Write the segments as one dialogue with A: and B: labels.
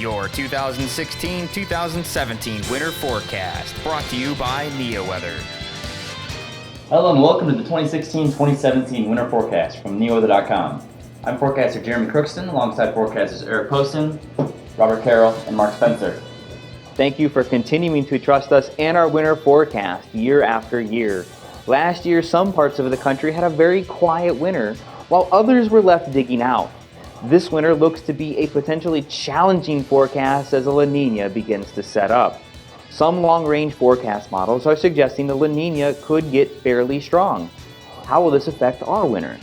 A: Your 2016-2017 winter forecast, brought to you by Neoweather.
B: Hello and welcome to the 2016-2017 winter forecast from Neoweather.com. I'm forecaster Jeremy Crookston alongside forecasters Eric Poston, Robert Carroll, and Mark Spencer.
C: Thank you for continuing to trust us and our winter forecast year after year. Last year, some parts of the country had a very quiet winter, while others were left digging out. This winter looks to be a potentially challenging forecast as a La Nina begins to set up. Some long-range forecast models are suggesting the La Nina could get fairly strong. How will this affect our winter?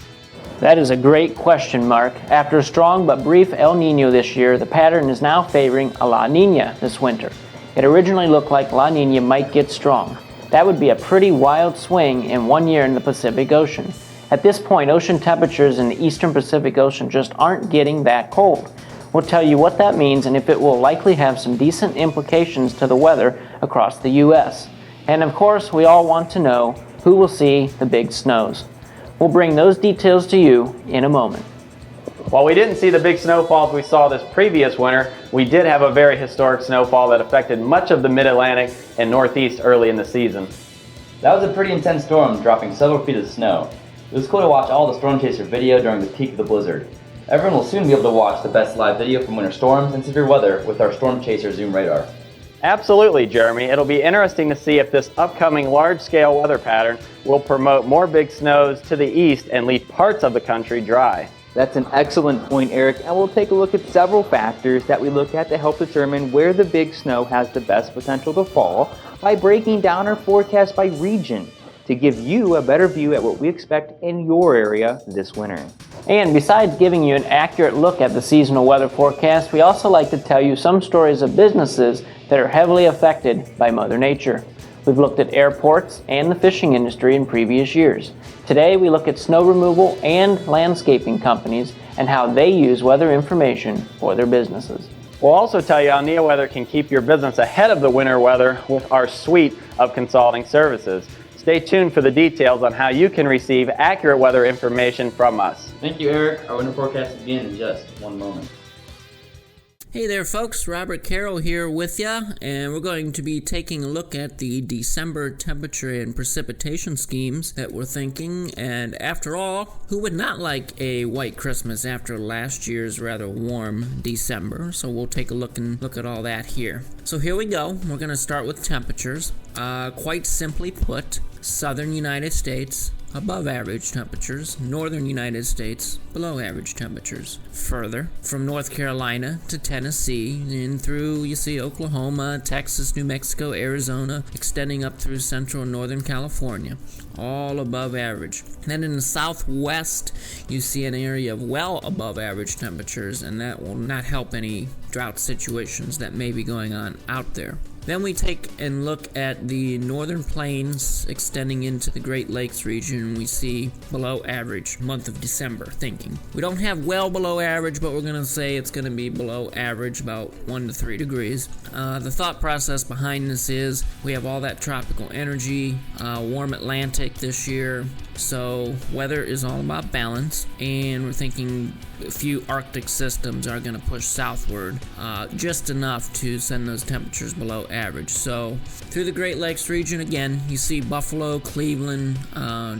D: That is a great question, Mark. After a strong but brief El Nino this year, the pattern is now favoring a La Nina this winter. It originally looked like La Nina might get strong. That would be a pretty wild swing in 1 year in the Pacific Ocean. At this point, ocean temperatures in the eastern Pacific Ocean just aren't getting that cold. We'll tell you what that means and if it will likely have some decent implications to the weather across the U.S. And of course, we all want to know who will see the big snows. We'll bring those details to you in a moment.
E: While we didn't see the big snowfalls we saw this previous winter, we did have a very historic snowfall that affected much of the Mid-Atlantic and Northeast early in the season.
B: That was a pretty intense storm, dropping several feet of snow. It was cool to watch all the Storm Chaser video during the peak of the blizzard. Everyone will soon be able to watch the best live video from winter storms and severe weather with our Storm Chaser Zoom radar.
E: Absolutely, Jeremy. It'll be interesting to see if this upcoming large-scale weather pattern will promote more big snows to the east and leave parts of the country dry.
C: That's an excellent point, Eric, and we'll take a look at several factors that we look at to help determine where the big snow has the best potential to fall by breaking down our forecast by region to give you a better view at what we expect in your area this winter.
D: And besides giving you an accurate look at the seasonal weather forecast, we also like to tell you some stories of businesses that are heavily affected by Mother Nature. We've looked at airports and the fishing industry in previous years. Today we look at snow removal and landscaping companies and how they use weather information for their businesses.
E: We'll also tell you how Neoweather can keep your business ahead of the winter weather with our suite of consulting services. Stay tuned for the details on how you can receive accurate weather information from us.
B: Thank you, Eric. Our winter forecast will begin in just one moment.
F: Hey there folks, Robert Carroll here with ya, and we're going to be taking a look at the December temperature and precipitation schemes that we're thinking. And after all, who would not like a white Christmas after last year's rather warm December? So we'll take a look at all that here. So here we go. We're going to start with temperatures. Quite simply put, southern United States, above average temperatures, northern United States, below average temperatures. Further, from North Carolina to Tennessee, and through, you see, Oklahoma, Texas, New Mexico, Arizona, extending up through central and northern California, all above average. Then in the southwest, you see an area of well above average temperatures, and that will not help any drought situations that may be going on out there. Then we take and look at the northern plains extending into the Great Lakes region. We see below average month of December thinking. We don't have well below average, but we're going to say it's going to be below average, about 1 to 3 degrees. The thought process behind this is we have all that tropical energy, warm Atlantic this year, so weather is all about balance, and we're thinking a few Arctic systems are going to push southward just enough to send those temperatures below average. So through the Great Lakes region, again, you see Buffalo, Cleveland,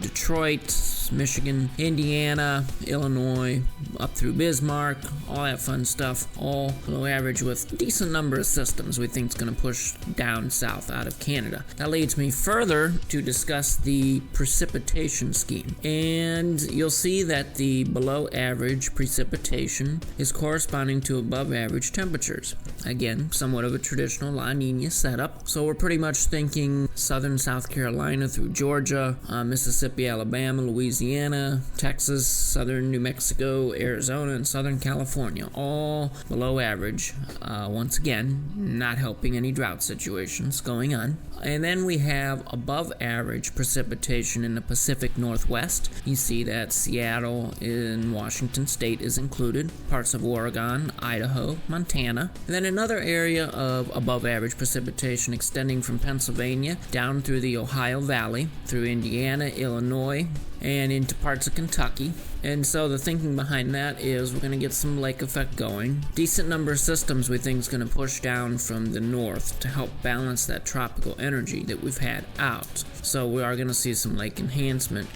F: Detroit, Michigan, Indiana, Illinois, up through Bismarck, all that fun stuff, all below average with a decent number of systems we think is going to push down south out of Canada. That leads me further to discuss the precipitation scheme. And you'll see that the below average precipitation is corresponding to above average temperatures. Again, somewhat of a traditional La Nina setup. So we're pretty much thinking southern South Carolina through Georgia, Mississippi, Alabama, Louisiana, Texas, southern New Mexico, Arizona, and southern California, all below average. Once again, not helping any drought situations going on. And then we have above average precipitation in the Pacific Northwest. You see that Seattle in Washington State is included, parts of Oregon, Idaho, Montana. And then another area of above average precipitation extending from Pennsylvania down through the Ohio Valley, through Indiana, Illinois, and into parts of Kentucky. And so the thinking behind that is we're going to get some lake effect going. Decent number of systems we think is going to push down from the north to help balance that tropical energy that we've had out. So we are going to see some lake enhancement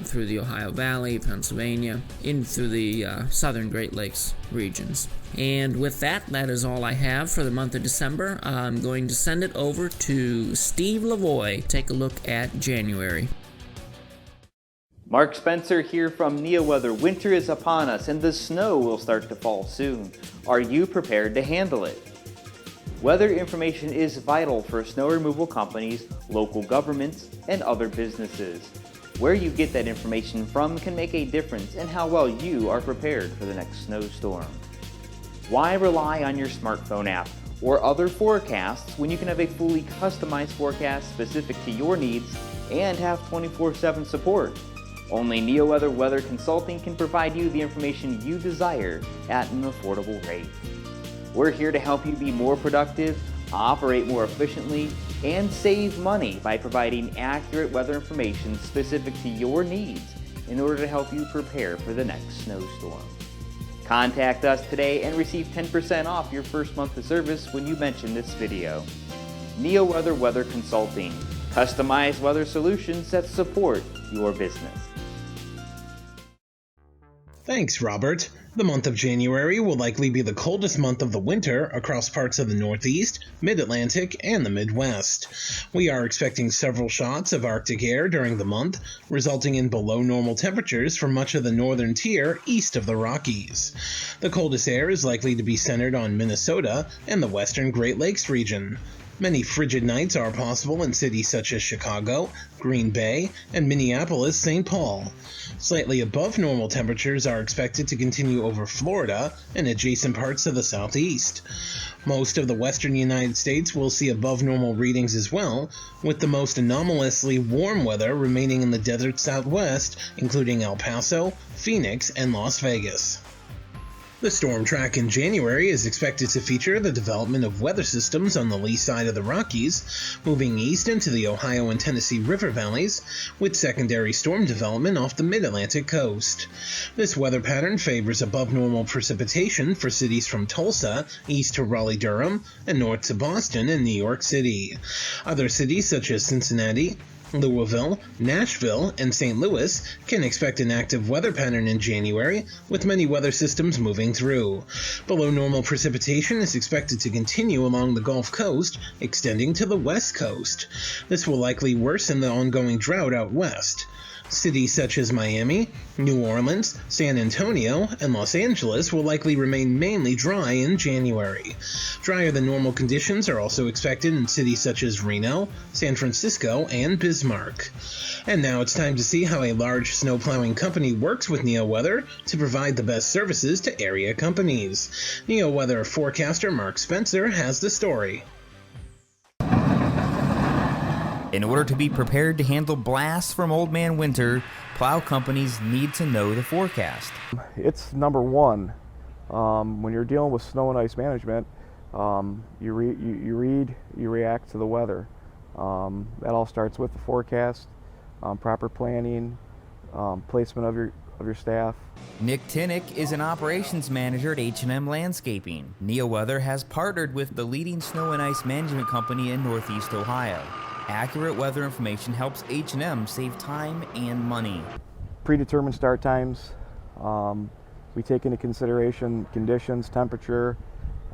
F: through the Ohio Valley, Pennsylvania, in through the southern Great Lakes regions. And with that, that is all I have for the month of December. I'm going to send it over to Steve Lavoie. Take a look at January.
C: Mark Spencer here from Neoweather. Winter is upon us and the snow will start to fall soon. Are you prepared to handle it? Weather information is vital for snow removal companies, local governments, and other businesses. Where you get that information from can make a difference in how well you are prepared for the next snowstorm. Why rely on your smartphone app or other forecasts when you can have a fully customized forecast specific to your needs and have 24/7 support? Only Neoweather Weather Consulting can provide you the information you desire at an affordable rate. We're here to help you be more productive, operate more efficiently, and save money by providing accurate weather information specific to your needs in order to help you prepare for the next snowstorm. Contact us today and receive 10% off your first month of service when you mention this video. Neoweather Weather Consulting, customized weather solutions that support your business.
G: Thanks, Robert. The month of January will likely be the coldest month of the winter across parts of the Northeast, Mid-Atlantic, and the Midwest. We are expecting several shots of Arctic air during the month, resulting in below normal temperatures for much of the northern tier east of the Rockies. The coldest air is likely to be centered on Minnesota and the western Great Lakes region. Many frigid nights are possible in cities such as Chicago, Green Bay, and Minneapolis-St. Paul. Slightly above normal temperatures are expected to continue over Florida and adjacent parts of the southeast. Most of the western United States will see above normal readings as well, with the most anomalously warm weather remaining in the desert southwest, including El Paso, Phoenix, and Las Vegas. The storm track in January is expected to feature the development of weather systems on the lee side of the Rockies, moving east into the Ohio and Tennessee river valleys, with secondary storm development off the mid-Atlantic coast. This weather pattern favors above normal precipitation for cities from Tulsa, east to Raleigh-Durham, and north to Boston and New York City. Other cities such as Cincinnati, Louisville, Nashville, and St. Louis can expect an active weather pattern in January, with many weather systems moving through. Below normal precipitation is expected to continue along the Gulf Coast, extending to the West Coast. This will likely worsen the ongoing drought out west. Cities such as Miami, New Orleans, San Antonio, and Los Angeles will likely remain mainly dry in January. Drier than normal conditions are also expected in cities such as Reno, San Francisco, and Bismarck. And now it's time to see how a large snowplowing company works with Neoweather to provide the best services to area companies. Neoweather forecaster Mark Spencer has the story.
A: In order to be prepared to handle blasts from Old Man Winter, plow companies need to know the forecast.
H: It's number one. When you're dealing with snow and ice management, you read, you react to the weather. That all starts with the forecast, proper planning, placement of your staff.
A: Nick Tinnick is an operations manager at H&M Landscaping. Neoweather has partnered with the leading snow and ice management company in Northeast Ohio. Accurate weather information helps H&M save time and money.
H: Predetermined start times. We take into consideration conditions, temperature,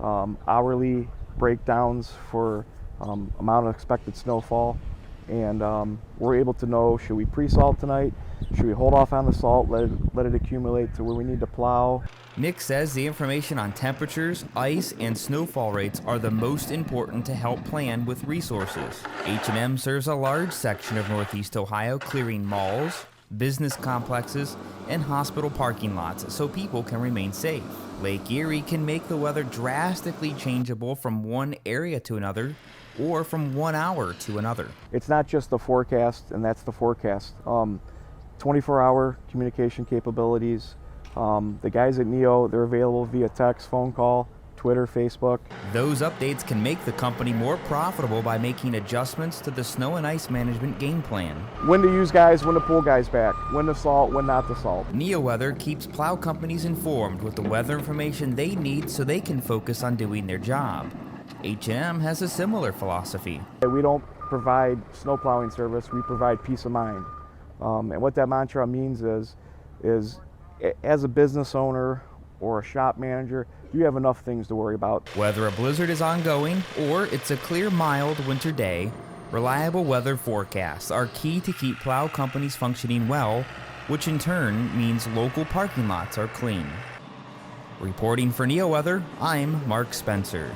H: hourly breakdowns for amount of expected snowfall, and we're able to know, should we pre-salt tonight? Should we hold off on the salt, let it accumulate to where we need to plow?
A: Nick says the information on temperatures, ice, and snowfall rates are the most important to help plan with resources. H&M serves a large section of Northeast Ohio, clearing malls, business complexes, and hospital parking lots so people can remain safe. Lake Erie can make the weather drastically changeable from one area to another, or from 1 hour to another.
H: It's not just the forecast, and that's the forecast. 24-hour communication capabilities. The guys at Neo, they're available via text, phone call, Twitter, Facebook.
A: Those updates can make the company more profitable by making adjustments to the snow and ice management game plan.
H: When to use guys, when to pull guys back, when to salt, when not to salt.
A: Neoweather keeps plow companies informed with the weather information they need so they can focus on doing their job. H&M has a similar philosophy.
H: We don't provide snow plowing service, we provide peace of mind. And what that mantra means is as a business owner or a shop manager, you have enough things to worry about.
A: Whether a blizzard is ongoing or it's a clear, mild winter day, reliable weather forecasts are key to keep plow companies functioning well, which in turn means local parking lots are clean. Reporting for Neoweather, I'm Mark Spencer.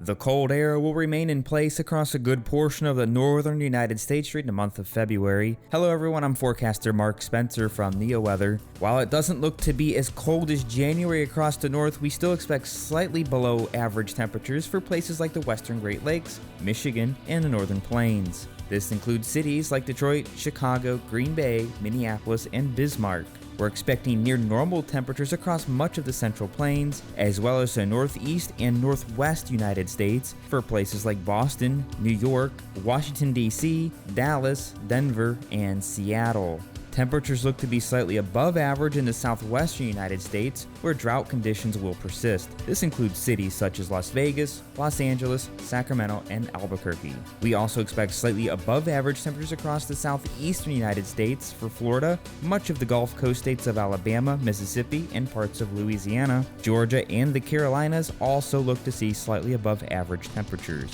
A: The cold air will remain in place across a good portion of the northern United States during the month of February. Hello everyone, I'm forecaster Mark Spencer from Neoweather. While it doesn't look to be as cold as January across the north, we still expect slightly below average temperatures for places like the western Great Lakes, Michigan, and the northern plains. This includes cities like Detroit, Chicago, Green Bay, Minneapolis, and Bismarck. We're expecting near normal temperatures across much of the Central Plains, as well as the Northeast and Northwest United States for places like Boston, New York, Washington, D.C., Dallas, Denver, and Seattle. Temperatures look to be slightly above average in the southwestern United States, where drought conditions will persist. This includes cities such as Las Vegas, Los Angeles, Sacramento, and Albuquerque. We also expect slightly above average temperatures across the southeastern United States for Florida, much of the Gulf Coast states of Alabama, Mississippi, and parts of Louisiana. Georgia and the Carolinas also look to see slightly above average temperatures.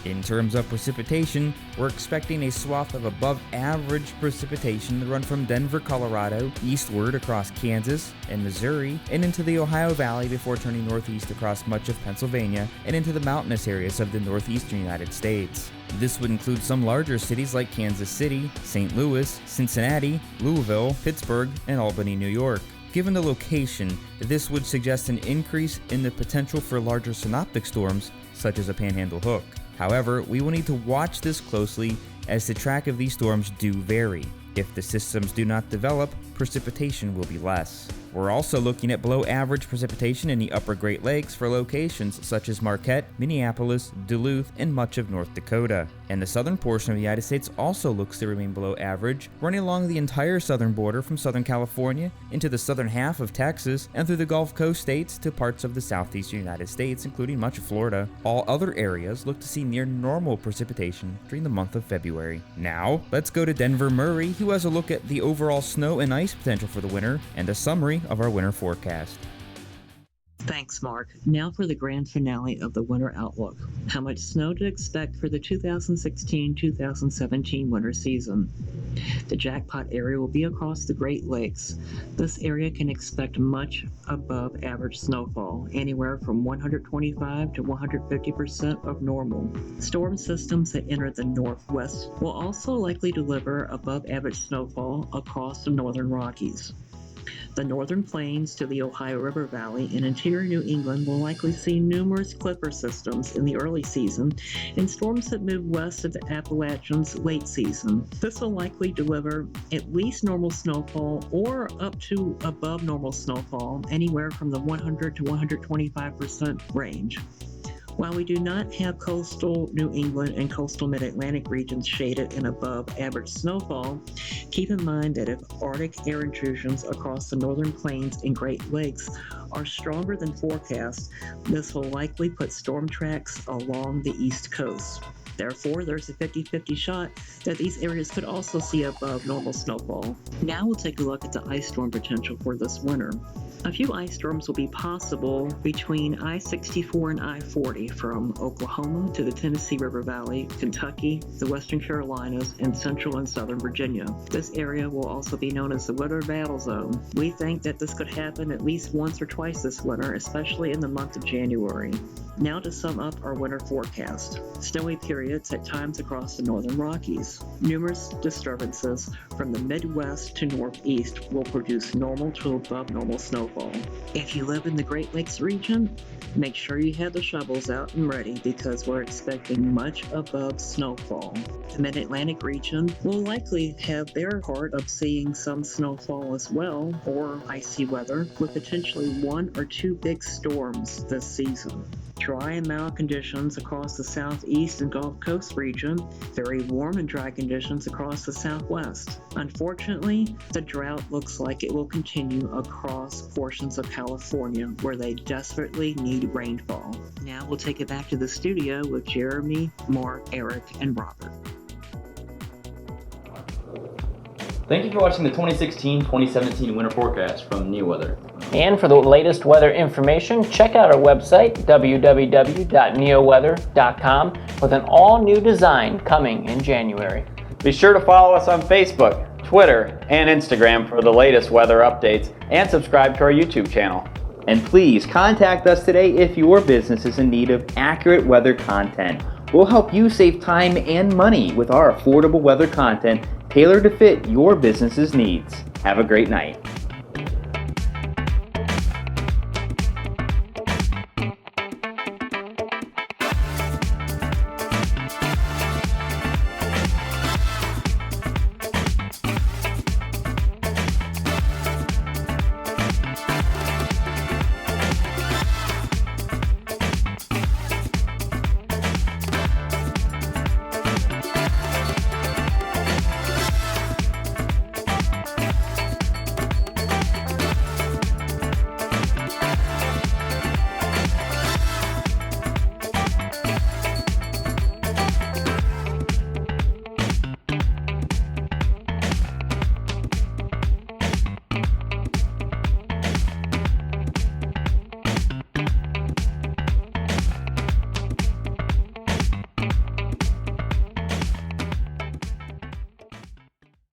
A: In terms of precipitation, we're expecting a swath of above average precipitation to run from Denver, Colorado, eastward across Kansas and Missouri, and into the Ohio Valley before turning northeast across much of Pennsylvania and into the mountainous areas of the northeastern United States. This would include some larger cities like Kansas City, St. Louis, Cincinnati, Louisville, Pittsburgh, and Albany, New York. Given the location, this would suggest an increase in the potential for larger synoptic storms, such as a panhandle hook. However, we will need to watch this closely as the track of these storms do vary. If the systems do not develop, precipitation will be less. We're also looking at below average precipitation in the upper Great Lakes for locations such as Marquette, Minneapolis, Duluth, and much of North Dakota. And the southern portion of the United States also looks to remain below average, running along the entire southern border from Southern California into the southern half of Texas and through the Gulf Coast states to parts of the southeastern United States, including much of Florida. All other areas look to see near normal precipitation during the month of February. Now, let's go to Denver Murray, who has a look at the overall snow and ice potential for the winter and a summary of our winter forecast.
I: Thanks, Mark. Now for the grand finale of the winter outlook. How much snow to expect for the 2016-2017 winter season. The jackpot area will be across the Great Lakes. This area can expect much above average snowfall, anywhere from 125 to 150% of normal. Storm systems that enter the northwest will also likely deliver above average snowfall across the northern Rockies. The northern plains to the Ohio River Valley and interior New England will likely see numerous clipper systems in the early season and storms that move west of the Appalachians late season. This will likely deliver at least normal snowfall or up to above normal snowfall, anywhere from the 100 to 125% range. While we do not have coastal New England and coastal Mid-Atlantic regions shaded in above average snowfall, keep in mind that if Arctic air intrusions across the northern plains and Great Lakes are stronger than forecast, this will likely put storm tracks along the East Coast. Therefore, there's a 50-50 shot that these areas could also see above normal snowfall. Now we'll take a look at the ice storm potential for this winter. A few ice storms will be possible between I-64 and I-40 from Oklahoma to the Tennessee River Valley, Kentucky, the Western Carolinas, and central and southern Virginia. This area will also be known as the winter battle zone. We think that this could happen at least once or twice this winter, especially in the month of January. Now to sum up our winter forecast. Snowy period periods at times across the northern Rockies. Numerous disturbances from the Midwest to Northeast will produce normal to above normal snowfall. If you live in the Great Lakes region, make sure you have the shovels out and ready because we're expecting much above snowfall. The Mid-Atlantic region will likely have their part of seeing some snowfall as well, or icy weather, with potentially 1 or 2 big storms this season. Dry and mild conditions across the southeast and Gulf Coast region, very warm and dry conditions across the southwest. Unfortunately, the drought looks like it will continue across portions of California where they desperately need rainfall. Now we'll take it back to the studio with Jeremy, Mark, Eric, and Robert.
B: Thank you for watching the 2016-2017 winter forecast from Neoweather.
D: And for the latest weather information, check out our website, www.neoweather.com, with an all-new design coming in January.
E: Be sure to follow us on Facebook, Twitter, and Instagram for the latest weather updates, and subscribe to our YouTube channel.
C: And please contact us today if your business is in need of accurate weather content. We'll help you save time and money with our affordable weather content tailored to fit your business's needs. Have a great night.